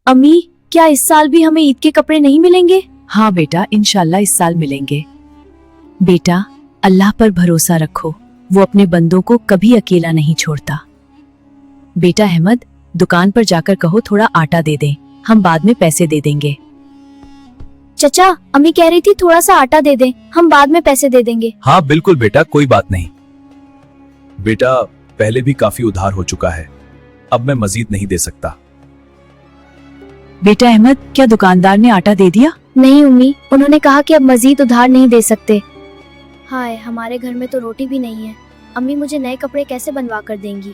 अम्मी, क्या इस साल भी हमें ईद के कपड़े नहीं मिलेंगे? हाँ बेटा, इंशाल्लाह इस साल मिलेंगे। बेटा, अल्लाह पर भरोसा रखो, वो अपने बंदों को कभी अकेला नहीं छोड़ता। बेटा अहमद, दुकान पर जाकर कहो थोड़ा आटा दे दें, हम बाद में पैसे दे देंगे। चचा, अम्मी कह रही थी थोड़ा सा आटा दे दें, हम बाद में पैसे दे देंगे। हाँ बिल्कुल बेटा, कोई बात नहीं। बेटा, पहले भी काफी उधार हो चुका है, अब मैं मजीद नहीं दे सकता। बेटा अहमद, क्या दुकानदार ने आटा दे दिया? नहीं उम्मी, उन्होंने कहा कि अब मजीद उधार नहीं दे सकते। हाय, हमारे घर में तो रोटी भी नहीं है, अम्मी मुझे नए कपड़े कैसे बनवा कर देंगी?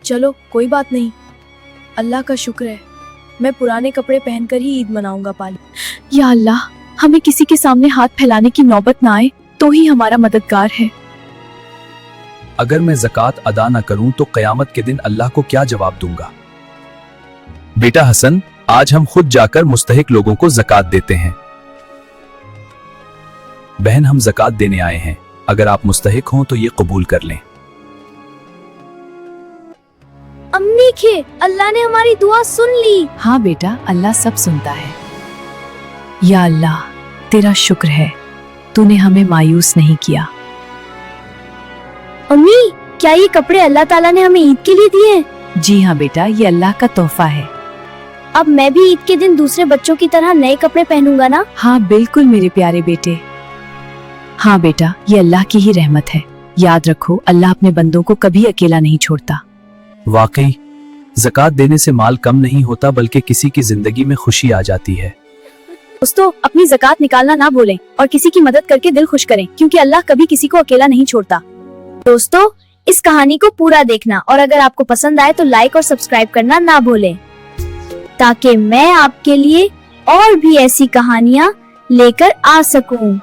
चलो कोई बात नहीं, अल्लाह का शुक्र है, मैं पुराने कपड़े पहनकर ही ईद मनाऊंगा पाली। या अल्लाह, हमें किसी के सामने हाथ फैलाने की नौबत ना आए तो ही हमारा मददगार है। अगर मैं ज़कात अदा न करूं तो क़यामत के दिन अल्लाह को क्या जवाब दूंगा? बेटा हसन, आज हम खुद जाकर मुस्तहिक लोगों को ज़कात देते हैं। बहन, हम ज़कात देने आए हैं, अगर आप मुस्तहिक हों तो ये कबूल कर लें। अम्मी के अल्लाह ने हमारी दुआ सुन ली। हाँ बेटा, अल्लाह सब सुनता है। या अल्लाह, तेरा शुक्र है, तूने हमें मायूस नहीं किया। अम्मी, क्या ये कपड़े अल्लाह ताला ने हमें ईद के लिए दिए हैं? जी हाँ बेटा, ये अल्लाह का तोहफा है। अब मैं भी ईद के दिन दूसरे बच्चों की तरह नए कपड़े पहनूंगा ना? हाँ बिल्कुल मेरे प्यारे बेटे। हाँ बेटा, ये अल्लाह की ही रहमत है। याद रखो, अल्लाह अपने बंदों को कभी अकेला नहीं छोड़ता। वाकई ज़कात देने से माल कम नहीं होता, बल्कि किसी की जिंदगी में खुशी आ जाती है। दोस्तों, अपनी ज़कात निकालना ना भूलें और किसी की मदद करके दिल खुश करें, क्योंकि अल्लाह कभी किसी को अकेला नहीं छोड़ता। दोस्तों, इस कहानी को पूरा देखना और अगर आपको पसंद आए तो लाइक और सब्सक्राइब करना ना भूलें, ताकि मैं आपके लिए और भी ऐसी कहानियाँ लेकर आ सकूं।